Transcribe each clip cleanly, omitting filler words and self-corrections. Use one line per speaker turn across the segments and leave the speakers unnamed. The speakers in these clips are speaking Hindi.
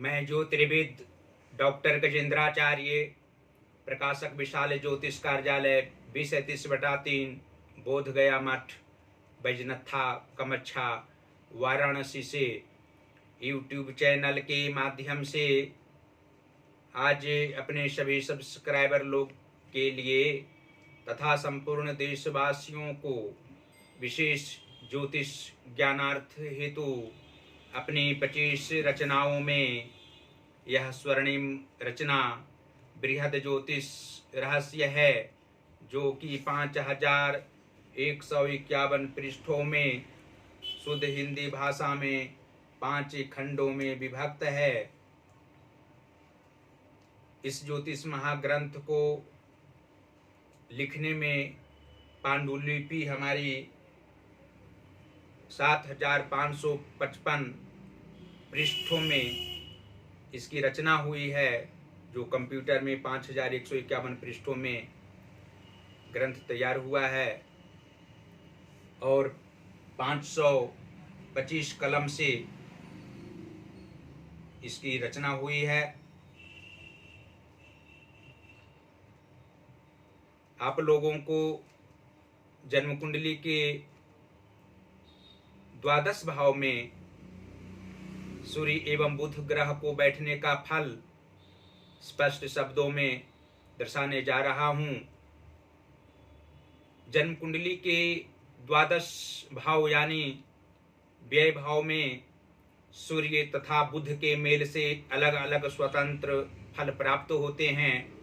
मैं ज्योतिर्विद डॉक्टर गजेंद्राचार्य, प्रकाशक विशाल ज्योतिष कार्यालय 2033/3 बोधगया मठ, बैजनाथा कमच्छा, वाराणसी से यूट्यूब चैनल के माध्यम से आज अपने सभी सब्सक्राइबर लोग के लिए तथा संपूर्ण देशवासियों को विशेष ज्योतिष ज्ञानार्थ हेतु अपनी 25 रचनाओं में यह स्वर्णिम रचना बृहद ज्योतिष रहस्य है, जो कि 5151 पृष्ठों में शुद्ध हिंदी भाषा में 5 खंडों में विभक्त है। इस ज्योतिष महाग्रंथ को लिखने में पांडुलिपि हमारी 7555 पृष्ठों में इसकी रचना हुई है, जो कंप्यूटर में 5151 पृष्ठों में ग्रंथ तैयार हुआ है और 525 कलम से इसकी रचना हुई है। आप लोगों को जन्म कुंडली के द्वादश भाव में सूर्य एवं बुध ग्रह को बैठने का फल स्पष्ट शब्दों में दर्शाने जा रहा हूं। जन्म कुंडली के द्वादश भाव यानी व्यय भाव में सूर्य तथा बुध के मेल से अलग अलग स्वतंत्र फल प्राप्त होते हैं।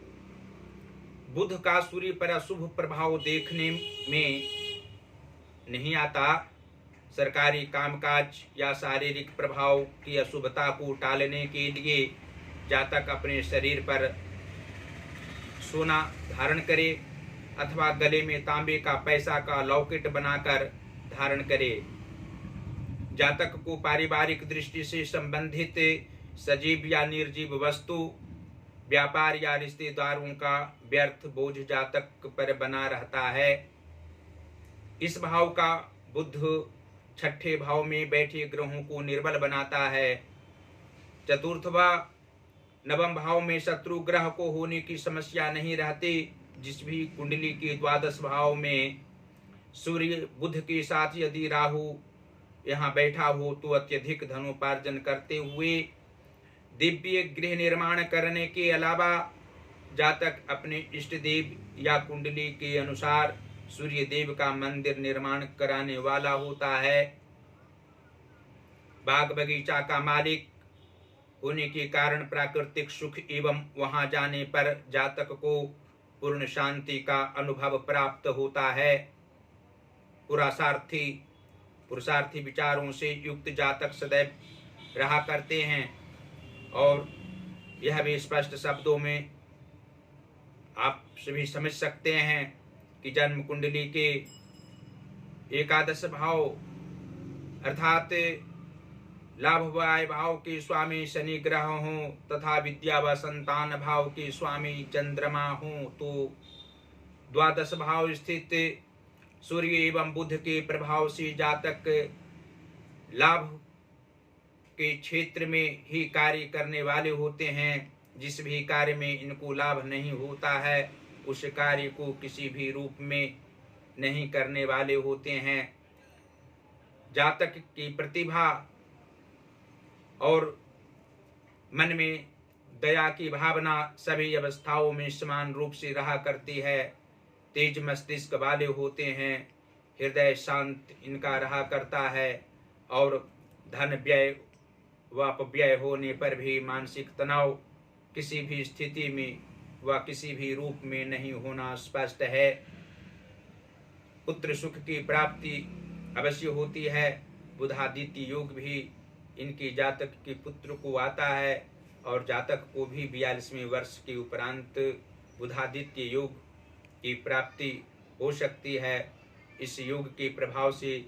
बुध का सूर्य पर अशुभ प्रभाव देखने में नहीं आता। सरकारी कामकाज या शारीरिक प्रभाव की अशुभता को टालने के लिए जातक अपने शरीर पर सोना धारण करे अथवा गले में तांबे का पैसा का लॉकेट बनाकर धारण करे। जातक को पारिवारिक दृष्टि से संबंधित सजीव या निर्जीव वस्तु, व्यापार या रिश्तेदारों का व्यर्थ बोझ जातक पर बना रहता है। इस भाव का बुध छठे भाव में बैठे ग्रहों को निर्बल बनाता है। चतुर्थ व नवम भाव में शत्रु ग्रह को होने की समस्या नहीं रहती। जिस भी कुंडली के द्वादश भाव में सूर्य बुध के साथ यदि राहु यहाँ बैठा हो तो अत्यधिक धनोपार्जन करते हुए दिव्य गृह निर्माण करने के अलावा जातक अपने इष्ट देव या कुंडली के अनुसार सूर्य देव का मंदिर निर्माण कराने वाला होता है। बाग बगीचा का मालिक होने के कारण प्राकृतिक सुख एवं वहां जाने पर जातक को पूर्ण शांति का अनुभव प्राप्त होता है। पुरुषार्थी विचारों से युक्त जातक सदैव रहा करते हैं और यह भी स्पष्ट शब्दों में आप सभी समझ सकते हैं कि जन्म कुंडली के एकादश भाव अर्थात लाभ व आय भाव के स्वामी शनि ग्रह हों तथा विद्या व संतान भाव के स्वामी चंद्रमा हों तो द्वादश भाव स्थित सूर्य एवं बुध के प्रभाव से जातक लाभ के क्षेत्र में ही कार्य करने वाले होते हैं। जिस भी कार्य में इनको लाभ नहीं होता है उस कार्य को किसी भी रूप में नहीं करने वाले होते हैं। जातक की प्रतिभा और मन में दया की भावना सभी अवस्थाओं में समान रूप से रहा करती है। तेज मस्तिष्क वाले होते हैं, हृदय शांत इनका रहा करता है और धन व्यय व अपव्यय होने पर भी मानसिक तनाव किसी भी स्थिति में व किसी भी रूप में नहीं होना स्पष्ट है। पुत्र सुख की प्राप्ति अवश्य होती है। बुधादित्य योग भी इनकी जातक के पुत्र को आता है और जातक को भी 42वें वर्ष के उपरांत बुधादित्य योग की प्राप्ति हो सकती है। इस योग के प्रभाव से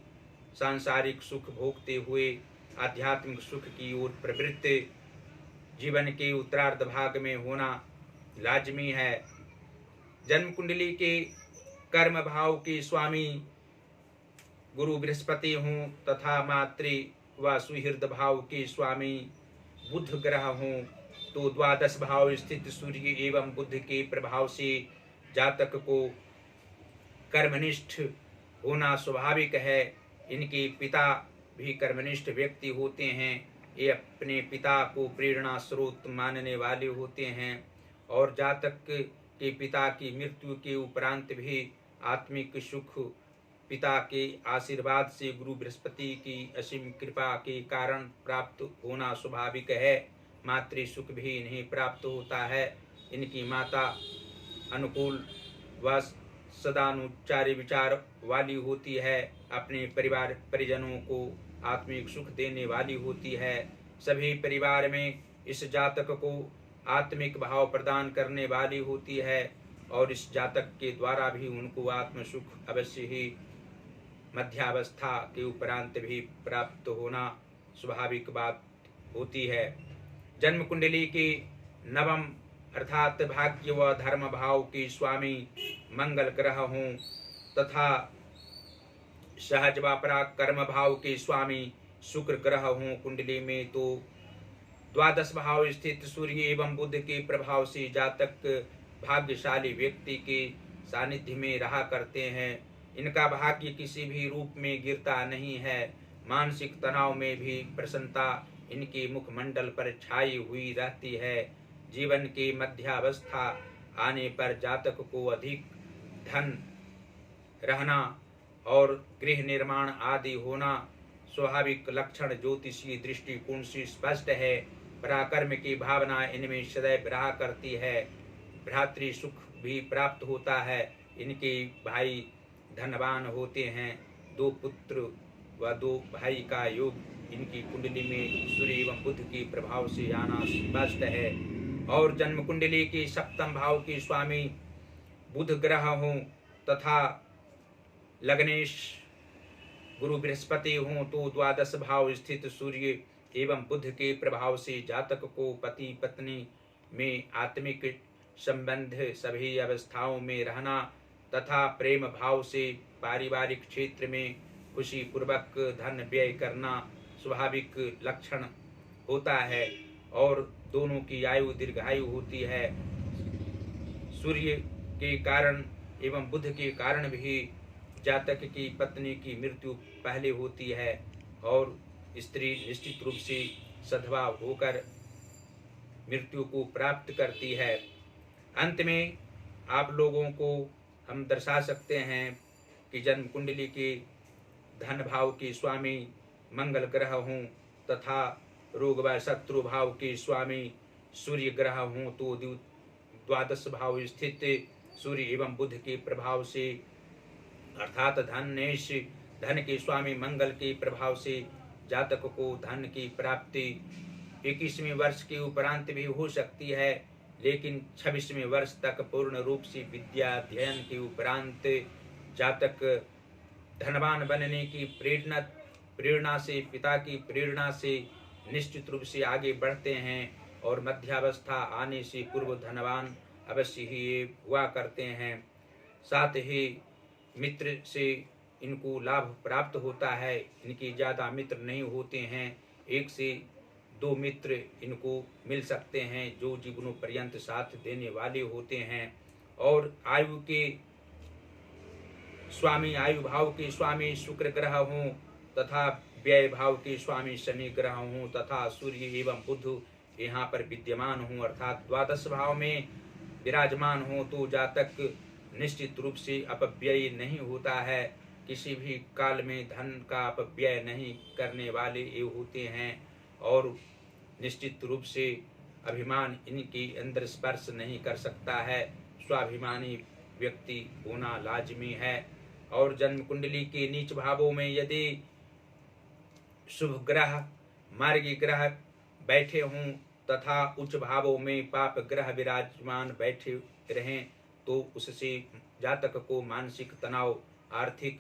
सांसारिक सुख भोगते हुए आध्यात्मिक सुख की ओर प्रवृत्त जीवन के उत्तरार्ध भाग में होना लाजमी है। जन्म कुंडली के कर्म भाव के स्वामी गुरु बृहस्पति हों तथा मातृ व सुहृद भाव के स्वामी बुध ग्रह हों तो द्वादश भाव स्थित सूर्य एवं बुध के प्रभाव से जातक को कर्मनिष्ठ होना स्वाभाविक है। इनके पिता भी कर्मनिष्ठ व्यक्ति होते हैं। ये अपने पिता को प्रेरणा स्रोत मानने वाले होते हैं और जातक के पिता की मृत्यु के उपरांत भी आत्मिक सुख पिता के आशीर्वाद से गुरु बृहस्पति की असीम कृपा के कारण प्राप्त होना स्वाभाविक है। मातृ सुख भी इन्हें प्राप्त होता है। इनकी माता अनुकूल व सदानुचारी विचार वाली होती है। अपने परिवार परिजनों को आत्मिक सुख देने वाली होती है। सभी परिवार में इस जातक को आत्मिक भाव प्रदान करने वाली होती है और इस जातक के द्वारा भी उनको आत्म सुख अवश्य ही मध्यावस्था के उपरांत भी प्राप्त होना स्वाभाविक बात होती है। जन्म कुंडली की नवम अर्थात भाग्य व धर्म भाव के स्वामी मंगल ग्रह हों तथा सहज व पराक्रम भाव के स्वामी शुक्र ग्रह हों कुंडली में तो द्वादश भाव स्थित सूर्य एवं बुध के प्रभाव से जातक भाग्यशाली व्यक्ति के सानिध्य में रहा करते हैं। इनका भाग्य किसी भी रूप में गिरता नहीं है। मानसिक तनाव में भी प्रसन्नता इनके मुखमंडल पर छाई हुई रहती है। जीवन के मध्यावस्था आने पर जातक को अधिक धन रहना और गृह निर्माण आदि होना स्वाभाविक लक्षण ज्योतिषीय दृष्टिकोण से स्पष्ट है। पराक्रम की भावना इनमें सदैव रहा करती है। भ्रातृ सुख भी प्राप्त होता है। इनके भाई धनवान होते हैं। 2 पुत्र व 2 भाई का योग इनकी कुंडली में सूर्य एवं बुध के प्रभाव से आना स्पष्ट है। और जन्म कुंडली के सप्तम भाव के स्वामी बुध ग्रह हों तथा लग्नेश गुरु बृहस्पति हों तो द्वादश भाव स्थित सूर्य एवं बुध के प्रभाव से जातक को पति पत्नी में आत्मिक संबंध सभी अवस्थाओं में रहना तथा प्रेम भाव से पारिवारिक क्षेत्र में खुशी पूर्वक धन व्यय करना स्वाभाविक लक्षण होता है और दोनों की आयु दीर्घायु होती है। सूर्य के कारण एवं बुध के कारण भी जातक की पत्नी की मृत्यु पहले होती है और स्त्री निश्चित रूप से सधवा होकर मृत्यु को प्राप्त करती है। अंत में आप लोगों को हम दर्शा सकते हैं कि जन्म कुंडली के धन भाव के स्वामी मंगल ग्रह हों तथा रोग व शत्रु भाव के स्वामी सूर्य ग्रह हों तो द्वादश भाव स्थित सूर्य एवं बुध के प्रभाव से अर्थात धन के स्वामी मंगल के प्रभाव से जातक को धन की प्राप्ति 21वें वर्ष के उपरांत भी हो सकती है, लेकिन 26वें वर्ष तक पूर्ण रूप से विद्या अध्ययन के उपरांत जातक धनवान बनने की प्रेरणा से पिता की प्रेरणा से निश्चित रूप से आगे बढ़ते हैं और मध्यावस्था आने से पूर्व धनवान अवश्य ही ये हुआ करते हैं। साथ ही मित्र से इनको लाभ प्राप्त होता है। इनके ज़्यादा मित्र नहीं होते हैं, 1 से 2 मित्र इनको मिल सकते हैं जो जीवनों पर्यंत साथ देने वाले होते हैं। और आयु के स्वामी आयु भाव के स्वामी शुक्र ग्रह हों तथा व्यय भाव के स्वामी शनि ग्रह हों तथा सूर्य एवं बुध यहाँ पर विद्यमान हों अर्थात द्वादश भाव में विराजमान हों तो जातक निश्चित रूप से अपव्यय नहीं होता है। किसी भी काल में धन का अपव्यय नहीं करने वाले ये होते हैं और निश्चित रूप से अभिमान इनके अंदर स्पर्श नहीं कर सकता है। स्वाभिमानी व्यक्ति होना लाजमी है। और जन्म कुंडली के नीच भावों में यदि शुभ ग्रह मार्गी ग्रह बैठे हों तथा उच्च भावों में पाप ग्रह विराजमान बैठे रहें तो उससे जातक को मानसिक तनाव आर्थिक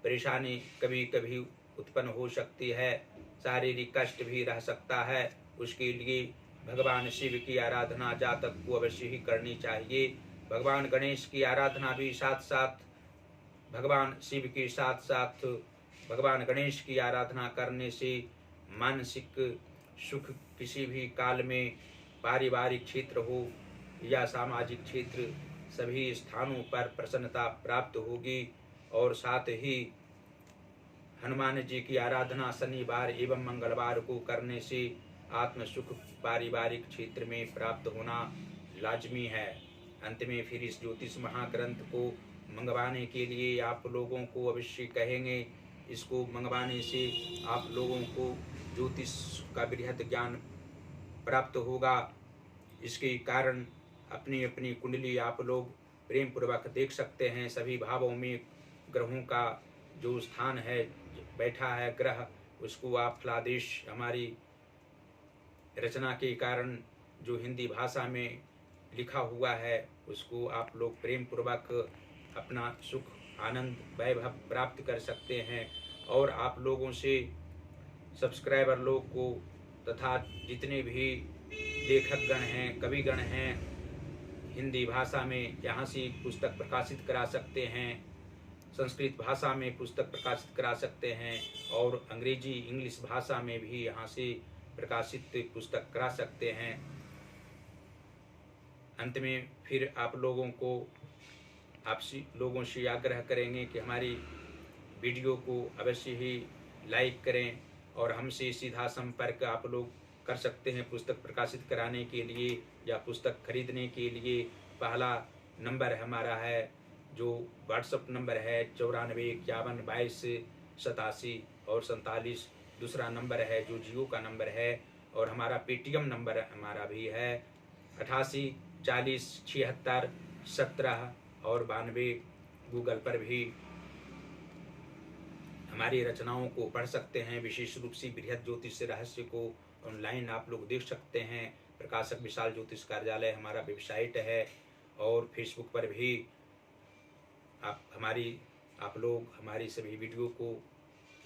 परेशानी कभी कभी उत्पन्न हो सकती है, शारीरिक कष्ट भी रह सकता है। उसके लिए भगवान शिव की आराधना जातक को अवश्य ही करनी चाहिए। भगवान गणेश की आराधना भी साथ साथ भगवान शिव के साथ साथ भगवान गणेश की आराधना करने से मानसिक सुख किसी भी काल में पारिवारिक क्षेत्र हो या सामाजिक क्षेत्र, सभी स्थानों पर प्रसन्नता प्राप्त होगी। और साथ ही हनुमान जी की आराधना शनिवार एवं मंगलवार को करने से आत्म सुख पारिवारिक क्षेत्र में प्राप्त होना लाजमी है। अंत में फिर इस ज्योतिष महाग्रंथ को मंगवाने के लिए आप लोगों को अवश्य कहेंगे। इसको मंगवाने से आप लोगों को ज्योतिष का बृहद ज्ञान प्राप्त होगा। इसके कारण अपनी अपनी कुंडली आप लोग प्रेम पूर्वक देख सकते हैं। सभी भावों में ग्रहों का जो स्थान है, बैठा है ग्रह, उसको आप फलादेश हमारी रचना के कारण जो हिंदी भाषा में लिखा हुआ है उसको आप लोग प्रेम पूर्वक अपना सुख आनंद वैभव प्राप्त कर सकते हैं। और आप लोगों से सब्सक्राइबर लोग को तथा जितने भी लेखकगण हैं, कविगण हैं, हिंदी भाषा में यहाँ से पुस्तक प्रकाशित करा सकते हैं, संस्कृत भाषा में पुस्तक प्रकाशित करा सकते हैं और अंग्रेजी इंग्लिश भाषा में भी यहाँ से प्रकाशित पुस्तक करा सकते हैं। अंत में फिर आप लोगों को लोगों से आग्रह करेंगे कि हमारी वीडियो को अवश्य ही लाइक करें और हमसे सीधा संपर्क आप लोग कर सकते हैं पुस्तक प्रकाशित कराने के लिए या पुस्तक खरीदने के लिए। पहला नंबर हमारा है जो व्हाट्सएप नंबर है 94512287 और 47। दूसरा नंबर है जो जियो का नंबर है और हमारा पेटीएम नंबर हमारा भी है 88 40 76 17 और 92। गूगल पर भी हमारी रचनाओं को पढ़ सकते हैं। विशेष रूप से बृहद ज्योतिष रहस्य को ऑनलाइन आप लोग देख सकते हैं। प्रकाशक विशाल ज्योतिष कार्यालय हमारा वेबसाइट है और फेसबुक पर भी आप लोग हमारी सभी वीडियो को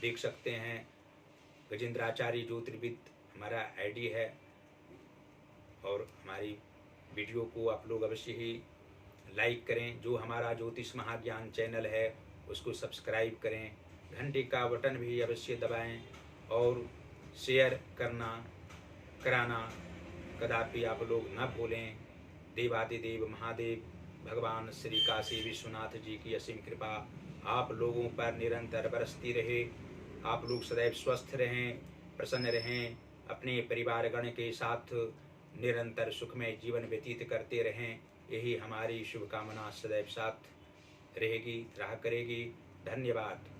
देख सकते हैं। गजेंद्राचार्य ज्योतिर्विद हमारा आईडी है और हमारी वीडियो को आप लोग अवश्य ही लाइक करें। जो हमारा ज्योतिष महाज्ञान चैनल है उसको सब्सक्राइब करें, घंटे का बटन भी अवश्य दबाएं और शेयर कराना कदापि आप लोग न भूलें। देवादिदेव महादेव भगवान श्री काशी विश्वनाथ जी की असीम कृपा आप लोगों पर निरंतर बरसती रहे। आप लोग सदैव स्वस्थ रहें, प्रसन्न रहें, अपने परिवारगण के साथ निरंतर सुखमय जीवन व्यतीत करते रहें। यही हमारी शुभकामना सदैव साथ रहेगी, रहा करेगी। धन्यवाद।